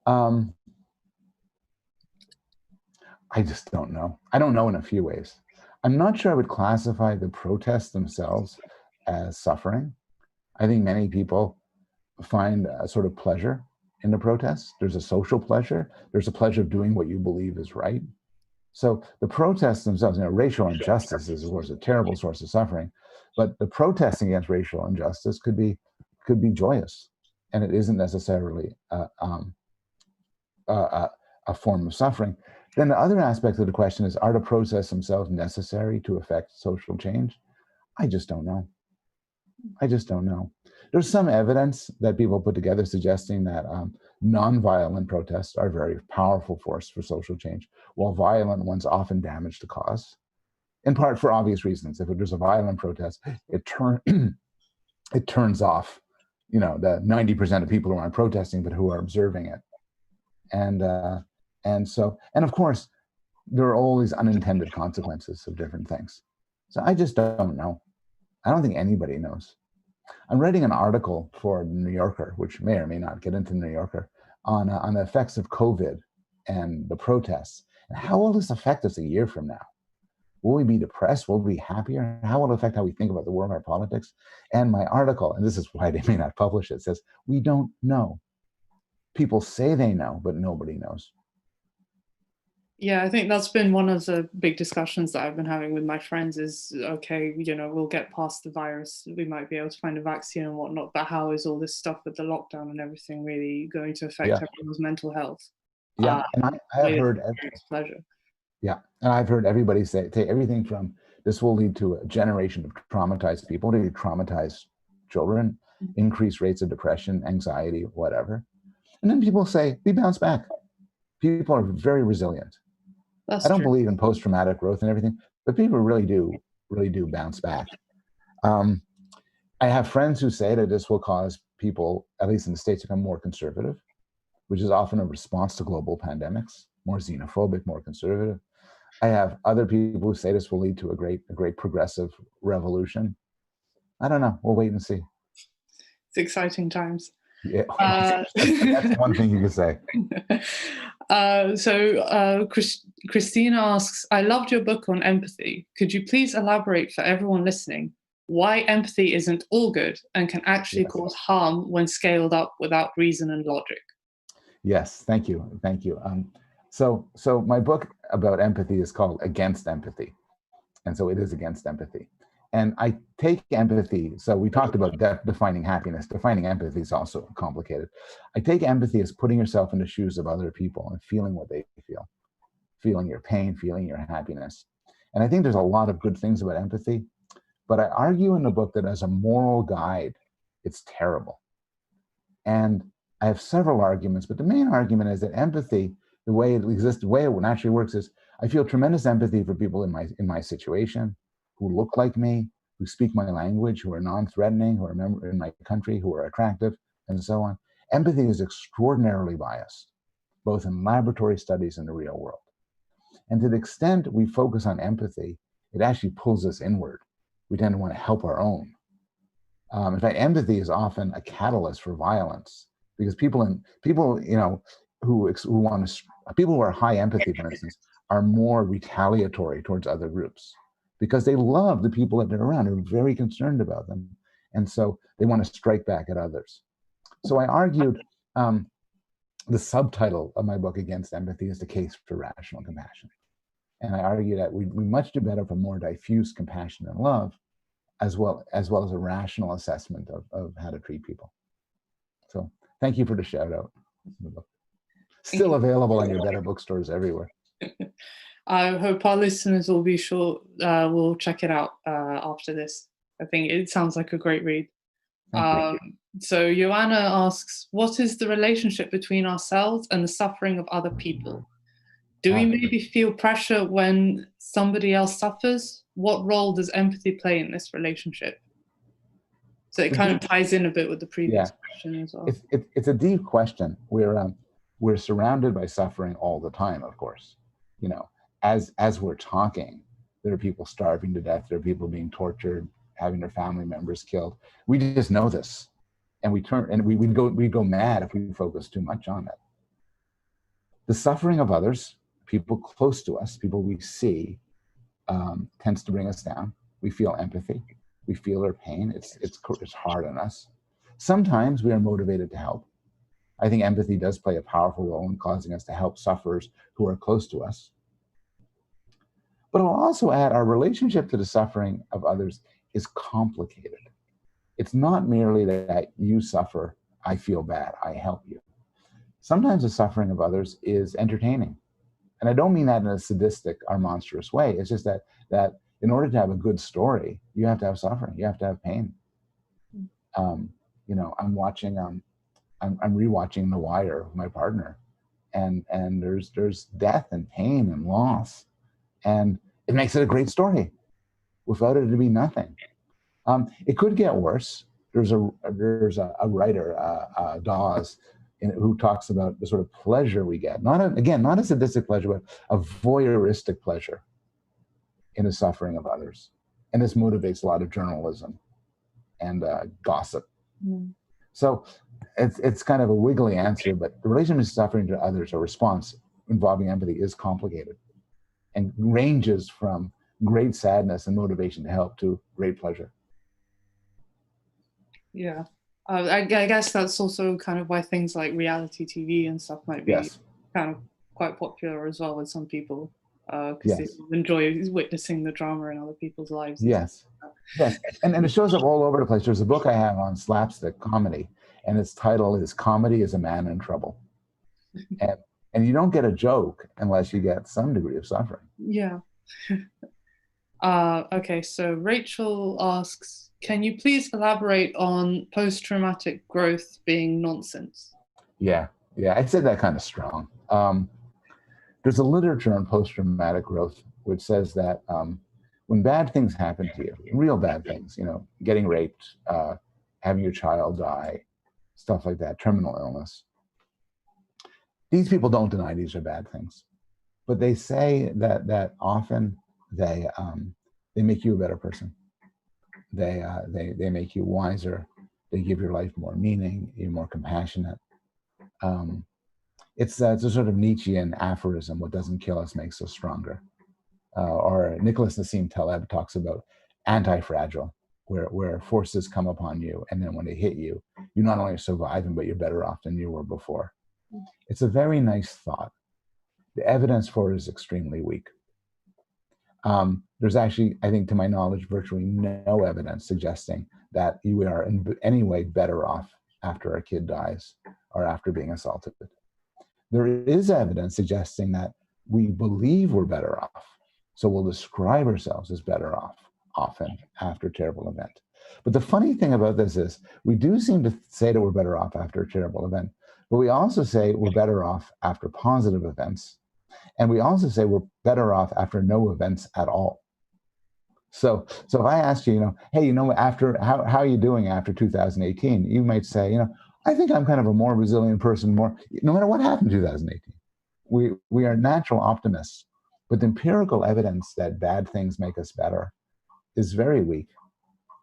I just don't know. I don't know in a few ways. I'm not sure I would classify the protests themselves as suffering. I think many people find a sort of pleasure in the protests. There's a social pleasure. There's a pleasure of doing what you believe is right. So the protests themselves, racial injustice is, of course, a terrible source of suffering, but the protesting against racial injustice could be joyous, and it isn't necessarily a form of suffering. Then the other aspect of the question is, are the protests themselves necessary to affect social change? I just don't know. I just don't know. There's some evidence that people put together suggesting that nonviolent protests are a very powerful force for social change, while violent ones often damage the cause, in part for obvious reasons. If there's a violent protest, it turns off, the 90% of people who aren't protesting, but who are observing it. And of course, there are always unintended consequences of different things. So I just don't know. I don't think anybody knows. I'm writing an article for the New Yorker, which may or may not get into the New Yorker, on the effects of COVID and the protests. And how will this affect us a year from now? Will we be depressed? Will we be happier? How will it affect how we think about the world and our politics? And my article, and this is why they may not publish it, says, we don't know. People say they know, but nobody knows. Yeah, I think that's been one of the big discussions that I've been having with my friends is, okay, we'll get past the virus. We might be able to find a vaccine and whatnot, but how is all this stuff with the lockdown and everything really going to affect everyone's mental health? Yeah, and I have heard pleasure. Yeah, and I've heard everybody say everything from this will lead to a generation of traumatized people, to traumatized children, increased rates of depression, anxiety, whatever. And then people say, we bounce back. People are very resilient. I don't believe in post-traumatic growth and everything, but people really do bounce back. I have friends who say that this will cause people, at least in the States, to become more conservative, which is often a response to global pandemics, more xenophobic, more conservative. I have other people who say this will lead to a great progressive revolution. I don't know. We'll wait and see. It's exciting times. Yeah, that's one thing you can say. Christina asks, I loved your book on empathy. Could you please elaborate for everyone listening why empathy isn't all good and can actually cause harm when scaled up without reason and logic? Yes, thank you. So my book about empathy is called Against Empathy. And so it is against empathy. And I take empathy, so we talked about defining happiness. Defining empathy is also complicated. I take empathy as putting yourself in the shoes of other people and feeling what they feel, feeling your pain, feeling your happiness. And I think there's a lot of good things about empathy, but I argue in the book that as a moral guide, it's terrible. And I have several arguments, but the main argument is that empathy, the way it exists, the way it naturally works is I feel tremendous empathy for people in my situation, who look like me, who speak my language, who are non-threatening, who are in my country, who are attractive, and so on. Empathy is extraordinarily biased, both in laboratory studies and the real world. And to the extent we focus on empathy, it actually pulls us inward. We tend to want to help our own. In fact, empathy is often a catalyst for violence because people who are high empathy, for instance, are more retaliatory towards other groups because they love the people that they're around, are very concerned about them. And so they want to strike back at others. So I argued the subtitle of my book, Against Empathy, is the case for rational compassion. And I argue that we much do better for more diffuse compassion and love, as well as a rational assessment of how to treat people. So thank you for the shout out. Still available in your better bookstores everywhere. I hope our listeners will be sure, will check it out after this. I think it sounds like a great read. So Joanna asks, what is the relationship between ourselves and the suffering of other people? Do we maybe feel pressure when somebody else suffers? What role does empathy play in this relationship? So it kind of ties in a bit with the previous question as well. It's a deep question. We're surrounded by suffering all the time, of course. You know, as we're talking, there are people starving to death. There are people being tortured, having their family members killed. We just know this, and we go mad if we focus too much on it. The suffering of others, people close to us, people we see, tends to bring us down. We feel empathy. We feel their pain. It's hard on us. Sometimes we are motivated to help. I think empathy does play a powerful role in causing us to help sufferers who are close to us. But I'll also add our relationship to the suffering of others is complicated. It's not merely that you suffer, I feel bad, I help you. Sometimes the suffering of others is entertaining. And I don't mean that in a sadistic or monstrous way. It's just that in order to have a good story, you have to have suffering, you have to have pain. You know, I'm rewatching The Wire with my partner, and there's death and pain and loss, and it makes it a great story. Without it, it'd be nothing. It could get worse. There's a writer, Dawes, who talks about the sort of pleasure we get, not a sadistic pleasure, but a voyeuristic pleasure in the suffering of others. And this motivates a lot of journalism and gossip. So it's kind of a wiggly answer, but the relationship to suffering to others, or response involving empathy, is complicated and ranges from great sadness and motivation to help to great pleasure. Yeah. I guess that's also kind of why things like reality TV and stuff might be kind of quite popular as well with some people, because they enjoy witnessing the drama in other people's lives. Yes. And it shows up all over the place. There's a book I have on slapstick comedy, and its title is Comedy is a Man in Trouble. And you don't get a joke unless you get some degree of suffering. Yeah. Okay, so Rachel asks, can you please elaborate on post-traumatic growth being nonsense? Yeah, I said that kind of strong. There's a literature on post-traumatic growth which says that when bad things happen to you, real bad things, you know, getting raped, having your child die, stuff like that, terminal illness, these people don't deny these are bad things, but they say that often they make you a better person. They make you wiser. They give your life more meaning. You're more compassionate. It's a sort of Nietzschean aphorism: "What doesn't kill us makes us stronger." Or Nicholas Nassim Taleb talks about anti-fragile, where forces come upon you, and then when they hit you, you not only are surviving, but you're better off than you were before. It's a very nice thought. The evidence for it is extremely weak. There's actually, I think, to my knowledge, virtually no evidence suggesting that we are in any way better off after our kid dies or after being assaulted. There is evidence suggesting that we believe we're better off, so we'll describe ourselves as better off often after a terrible event. But the funny thing about this is we do seem to say that we're better off after a terrible event, but we also say we're better off after positive events. And we also say we're better off after no events at all. So if I ask you, hey, after how are you doing after 2018? You might say, I think I'm kind of a more resilient person, no matter what happened in 2018. We are natural optimists, but the empirical evidence that bad things make us better is very weak.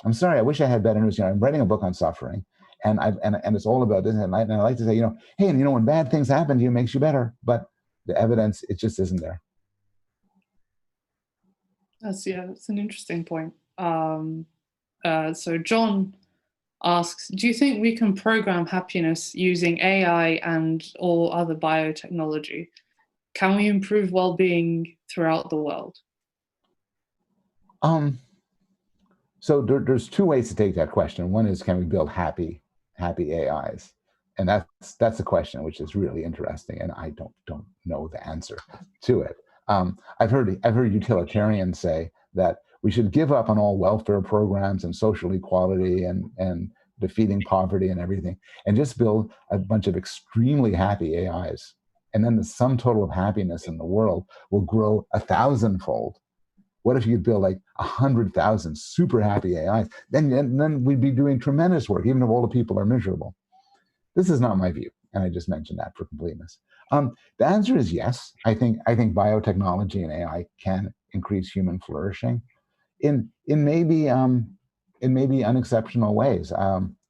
I'm sorry, I wish I had better news. I'm writing a book on suffering, and it's all about this. And I like to say, hey, when bad things happen to you, it makes you better. But the evidence, it just isn't there. That's an interesting point. So John asks, do you think we can program happiness using AI and or other biotechnology? Can we improve well-being throughout the world? So there's two ways to take that question. One is, can we build happy AIs? And that's a question which is really interesting, and I don't know the answer to it. I've heard utilitarians say that we should give up on all welfare programs and social equality and defeating poverty and everything, and just build a bunch of extremely happy AIs. And then the sum total of happiness in the world will grow 1,000-fold. What if you could build like 100,000 super happy AIs? Then we'd be doing tremendous work, even if all the people are miserable. This is not my view, and I just mentioned that for completeness. The answer is yes. I think biotechnology and AI can increase human flourishing in maybe unexceptional ways.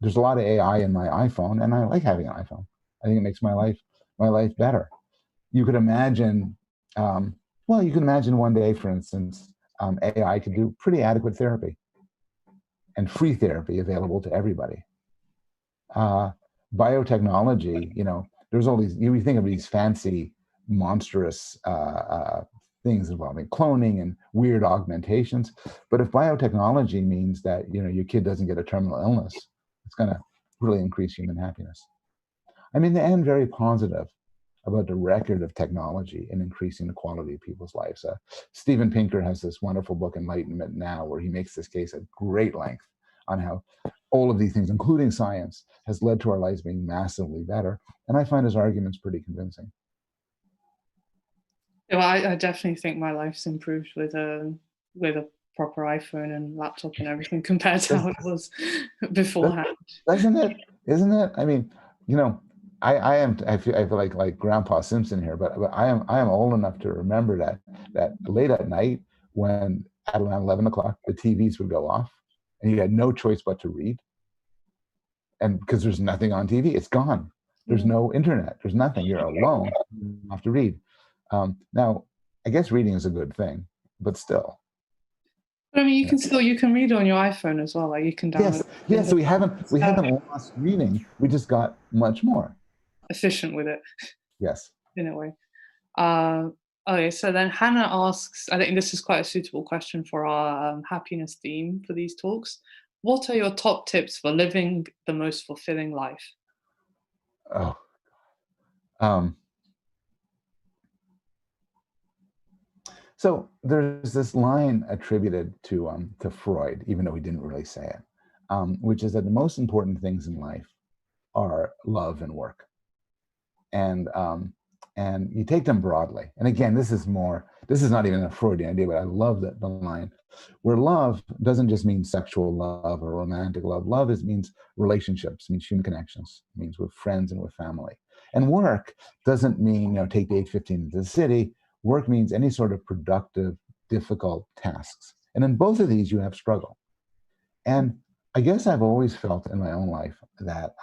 There's a lot of AI in my iPhone, and I like having an iPhone. I think it makes my life better. You could imagine, you can imagine one day, for instance, AI could do pretty adequate therapy and free therapy available to everybody. Biotechnology, there's all these, you think of these fancy, monstrous things involving cloning and weird augmentations. But if biotechnology means that, your kid doesn't get a terminal illness, it's going to really increase human happiness. I mean, I am very positive about the record of technology in increasing the quality of people's lives. Steven Pinker has this wonderful book, Enlightenment Now, where he makes this case at great length on how all of these things, including science, has led to our lives being massively better. And I find his arguments pretty convincing. Well, I definitely think my life's improved with a proper iPhone and laptop and everything compared to how it was beforehand. Isn't it? I mean, I feel like Grandpa Simpson here, but I am old enough to remember that late at night, when at around 11 o'clock the TVs would go off and you had no choice but to read, and because there's nothing on TV, it's gone. There's no internet, there's nothing, you're alone, you have to read. Now I guess reading is a good thing, but still. But I mean, you can read on your iPhone as well. Like you can download. Yes. So we haven't lost reading. We just got much more efficient with it. Yes. In a way. Okay. So then Hannah asks, I think this is quite a suitable question for our happiness theme for these talks. What are your top tips for living the most fulfilling life? So there's this line attributed to Freud, even though he didn't really say it, which is that the most important things in life are love and work, and you take them broadly. And again, this is not even a Freudian idea, but I love the line where love doesn't just mean sexual love or romantic love. Love means relationships, means human connections, means with friends and with family. And work doesn't mean take the 8:15 into the city. Work means any sort of productive, difficult tasks. And in both of these, you have struggle. And I guess I've always felt in my own life that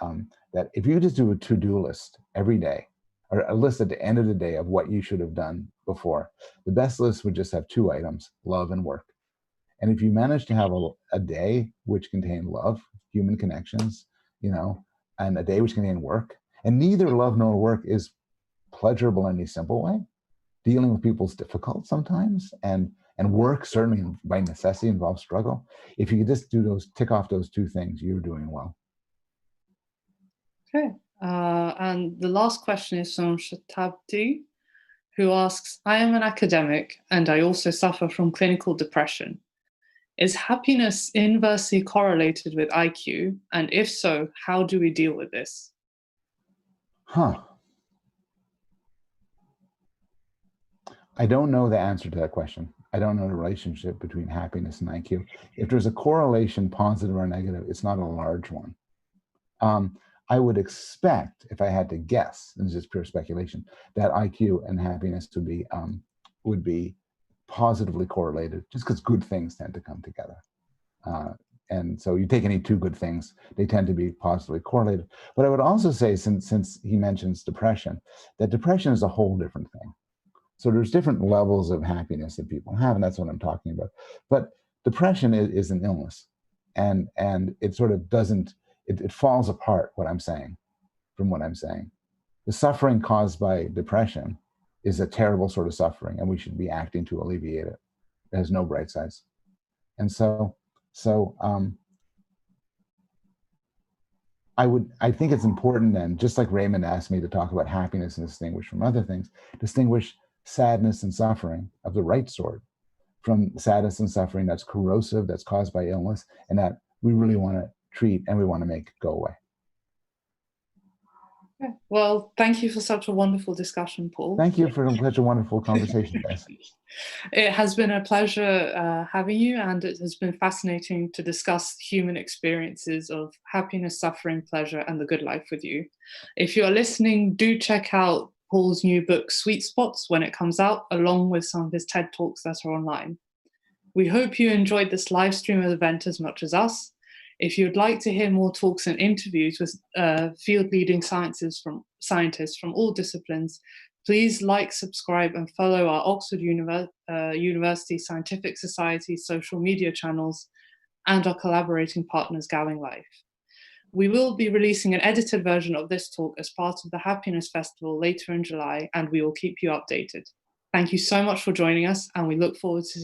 if you just do a to-do list every day, or a list at the end of the day of what you should have done before, the best list would just have two items, love and work. And if you manage to have a day which contained love, human connections, and a day which contained work, and neither love nor work is pleasurable in any simple way, dealing with people's difficult sometimes, and work certainly by necessity involves struggle. If you could just tick off those two things, you're doing well. Okay. And the last question is from Shatabdi, who asks, I am an academic and I also suffer from clinical depression. Is happiness inversely correlated with IQ? And if so, how do we deal with this? I don't know the answer to that question. I don't know the relationship between happiness and IQ. If there's a correlation, positive or negative, it's not a large one. I would expect, if I had to guess, and this is pure speculation, that IQ and happiness would be positively correlated, just because good things tend to come together. And so you take any two good things, they tend to be positively correlated. But I would also say, since he mentions depression, that depression is a whole different thing. So there's different levels of happiness that people have, and that's what I'm talking about. But depression is an illness, and it sort of doesn't, it falls apart, what I'm saying. The suffering caused by depression is a terrible sort of suffering, and we should be acting to alleviate it. It has no bright sides. And so I think it's important then, just like Raymond asked me to talk about happiness and distinguish from other things, distinguish sadness and suffering of the right sort from sadness and suffering that's corrosive, that's caused by illness, and that we really want to treat, and we want to make go away. Okay. Well, thank you for such a wonderful discussion, Paul. Thank you for such a wonderful conversation, guys. It has been a pleasure having you, and it has been fascinating to discuss human experiences of happiness, suffering, pleasure, and the good life with you. If you are listening, do check out Paul's new book, Sweet Spots, when it comes out, along with some of his TED Talks that are online. We hope you enjoyed this live stream event as much as us. If you'd like to hear more talks and interviews with field-leading scientists from all disciplines, please like, subscribe, and follow our Oxford University Scientific Society social media channels and our collaborating partners, Gowing Life. We will be releasing an edited version of this talk as part of the Happiness Festival later in July, and we will keep you updated. Thank you so much for joining us, and we look forward to seeing you.